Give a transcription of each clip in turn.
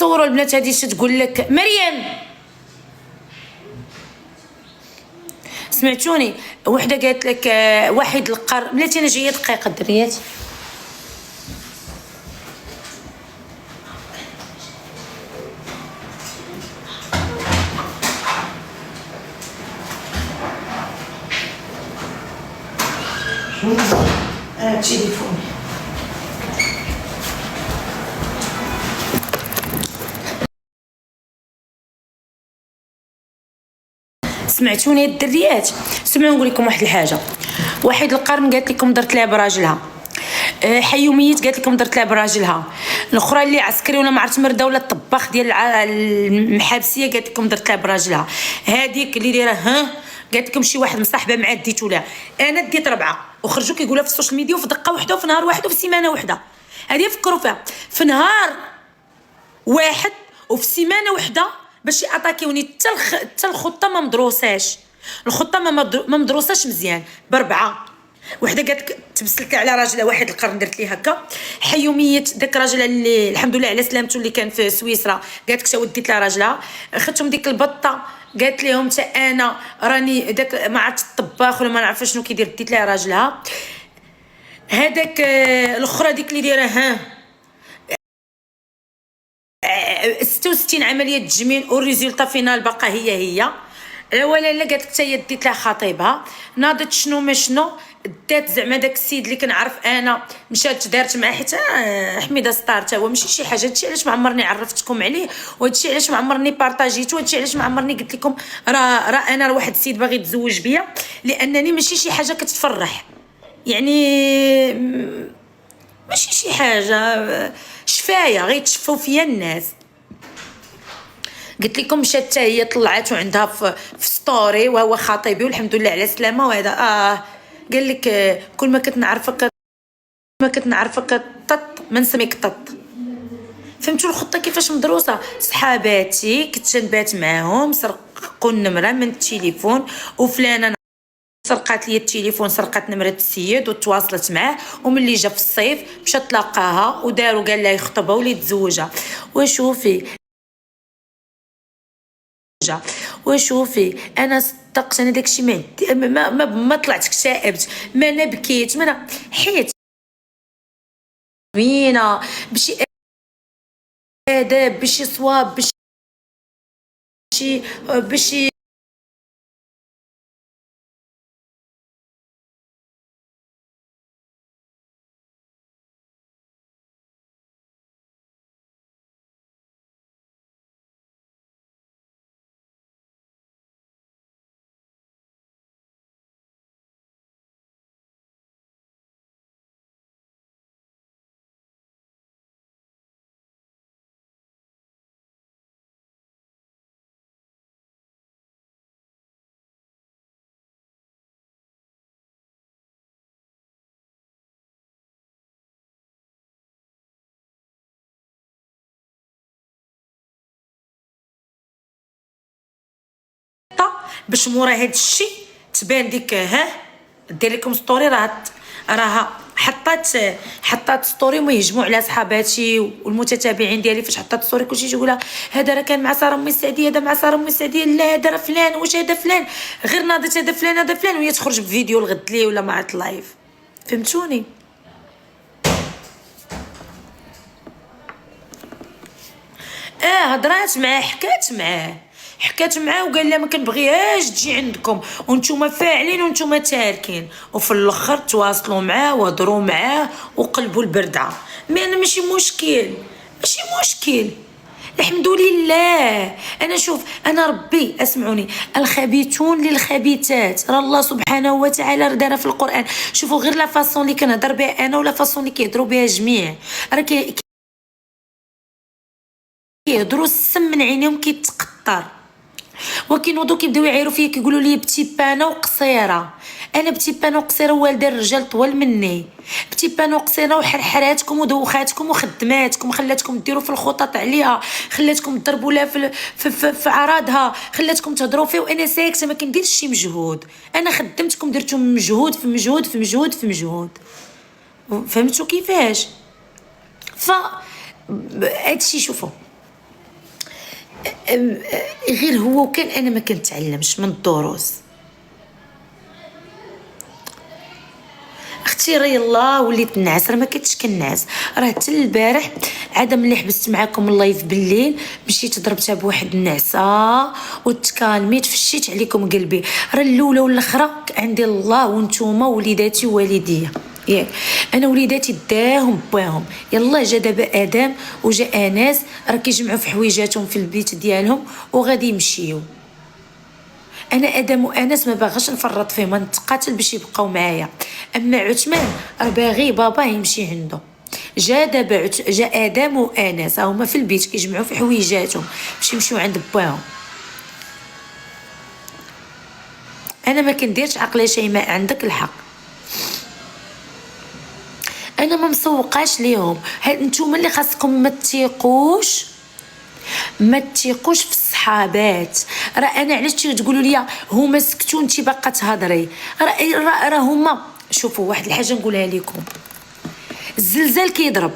تصوروا البنات هذه تقول لك مريم سمعتوني وحده قالت لك واحد القر بلاتي انا جايه دقيقه الدريات تليفوني سمعتوني الدريات سمعوا نقول لكم واحد الحاجه واحد القرن قالت لكم درت لها براجلها حيوميت قالت لكم درت لها براجلها الاخرى اللي عسكري ولا ما عرفت مرده ولا الطباخ ديال المحابسيه قالت لكم درت لها براجلها هذيك اللي دايره قالت لكم شي واحد مصاحبه مع ديتو لها انا ديت 4 وخرجوا كيقولوا في السوشيال ميديا وفي دقه واحده وفي نهار واحد وفي سيمانه واحده هذه فكروا فيها في نهار واحد وفي سيمانه واحده باش ياتاكيوني حتى الخطه ما مدروساش الخطه ما مدروساش مزيان باربعه وحده قالت تبسلت على راجلها واحد القرن درت ليه هكا حيوميت داك الراجل اللي الحمد لله على سلامته اللي كان في سويسرا قالت لك وديت لها راجلها خدتهم ديك البطه قالت لهم حتى انا راني داك ما عرفت الطباخ ولا ما نعرف شنو كيدير ديت لها راجلها هذاك الاخرى ديك اللي دايره 66 عمليه تجميل والريزولطا فينال باقا هي ولا لا قالت لك حتى هي ديت لها خطيبها ناضت شنو ما شنو دات زعما داك السيد اللي كنعرف انا مشات دارت معاه حتى حميده ستار تا هو ماشي شي حاجه هادشي علاش ما عمرني عرفتكم عليه وهادشي علاش ما عمرني بارطاجيتو وهادشي علاش ما عمرني قلت لكم راه انا واحد السيد باغي يتزوج بيا لانني ماشي شي حاجه كتفرح يعني ماشي شي حاجه شفايه غيتشفوا فيا الناس قلت لكم مشات حتى هي طلعت وعندها في ستوري وهو خطيبي والحمد لله على سلامه وهذا قال لك كل ما كنت نعرفك طط ما نسميك طط فهمتوا الخطه كيفاش مدروسه صحاباتي كنت نبات معاهم سرقوا النمره من التليفون وفلانه سرقات لي التليفون سرقات نمره السيد وتواصلت معاه وملي جا في الصيف مشى تلاقاها وداروا قال لها يخطبها ولا يتزوجها وشوفي انا صدقت انا داكشي ما طلعت اكتئبت ما انا بكيت ما انا حيت بينا بشي اداب بشي صواب بشي باش مورا هاد الشيء تبان ديك دير لكم ستوري راها حطات ستوري وما يهجموا على صحاباتي والمتتابعين ديالي فاش حطات ستوري كلشي يقولها هذا راه كان مع ساره امي السعديه هذا مع ساره امي السعديه لا هذا راه فلان واش هذا فلان غير ناضت هذا فلان وهي تخرج بفيديو الغد ليه ولا مع اللايف فهمتوني هضرات معاه حكات معاه وقال لها ما كنبغيهاش تجي عندكم وانتم فاعلين وانتم تاركين وفي الاخر تواصلوا معاه وهضروا معاه وقلبوا البردعه مي انا ماشي مشكل الحمد لله انا شوف انا ربي اسمعوني الخبيثون للخبيثات راه الله سبحانه وتعالى دار في القران شوفوا غير لا فاصون اللي كنهضر بها انا ولا فاصون اللي كيهضروا بها جميع راه كيهضروا السم من عينيهم كيتقطر وكينوضوا كيبداو يعايروا فيا كيقولوا لي بتي بانو قصيره انا بتي بانو قصيره والدين الرجال طول مني بتي بانو قصيره وحرحراتكم ودوخاتكم وخدماتكم خلاتكم ديروا في الخطط عليها خلاتكم تضربوا لها في عراضها خلاتكم تهضروا فيه وانا ساكته ما كنديرش شي مجهود انا خدمتكم درتو مجهود في مجهود في مجهود في مجهود فهمتوا كيفاش هادشي شوفوا غير هو وكان انا ما كنتعلمش من الدروس. اختي راه يلاه وليت نعس، راه ما كنتش كنعس، راه حتى البارح عاد ملي حبست معاكم اللايف بالليل مشيت ضربتها بواحد النعسه وتكالميت فشيت عليكم قلبي. راه الاولى والاخرى عندي الله وانتوما وليداتي ووالديا ياك. انا وليداتي داهم بواهم، يلا جا دابا ادم وجا انس راه كيجمعوا في حويجاتهم في البيت ديالهم وغادي يمشيو. انا ادم وانس ما باغاش نفرط فيهم، نتقاتل باش يبقاو معايا. اما عثمان راه باغي بابا يمشي عنده. جا دابا جا ادم وانس هما في البيت كيجمعوا في حويجاتهم باش يمشيو عند باهم. انا ما كنديرش عقلي شيماء، عندك الحق، انا ما مسوقاش ليهم. نتوما اللي خاصكم ما تثيقوش في الصحابات. راه انا علاش تقولوا لي هما سكتوا انت باقا تهضري؟ راه هما شوفوا واحد الحاجه نقولها لكم، الزلزال كيضرب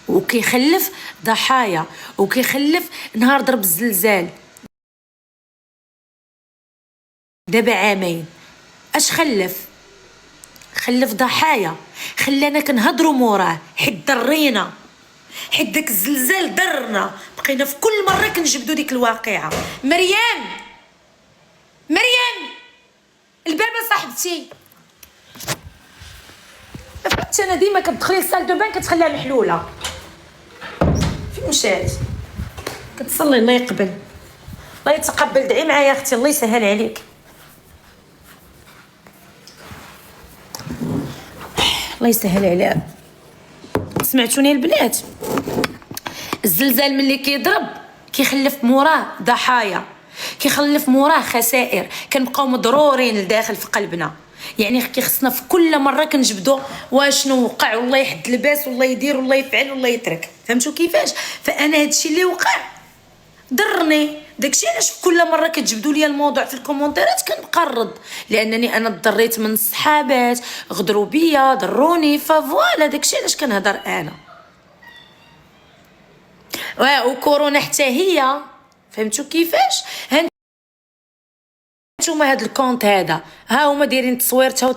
وكيخلف ضحايا وكيخلف. نهار ضرب الزلزال دابا عامين اش خلف ضحايا، خلانا كنهضروا موراه، حيت ضرينا، حيت داك الزلزال ضرنا، بقينا في كل مره كنجبدوا ديك الواقعه. مريم الباب صاحبتي، فهمت انا ديما كتدخلي للصال دو بان كتخليها محلوله. فين مشات؟ كتصلي الله يقبل، الله يتقبل. دعي معايا اختي الله يسهل عليك. الله يسهل عليها. سمعتوني البنات؟ الزلزال ملي كيضرب كيخلف موراه ضحايا، كيخلف موراه خسائر، كنبقاو مضرورين لداخل في قلبنا. يعني كيخصنا في كل مره كنجبدوا واشنو وقع والله يحد الباس والله يدير والله يفعل والله يترك. فهمتوا كيفاش؟ فانا هادشي اللي وقع ضرني، داكشي علاش في كل مره كتجبدوا لي الموضوع في الكومونتيرات كنبقى نرد، لانني انا ضريت من الصحابات، غدروا بيا ضروني، فوالا داكشي علاش كنهضر انا. وكورونا حتى هي. فهمتوا كيفاش؟ هانتوما هاد الكونت هذا ها هما دايرين تصويرته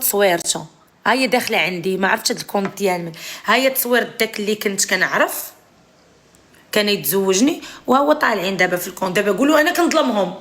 ها هي داخله عندي، ما عرفتش هاد الكونت ديال ها هي تصوير داك اللي كنت كنعرف كان يتزوجني، وهو طالعين دابا في الكونت. دابا قولوا انا كنظلمهم،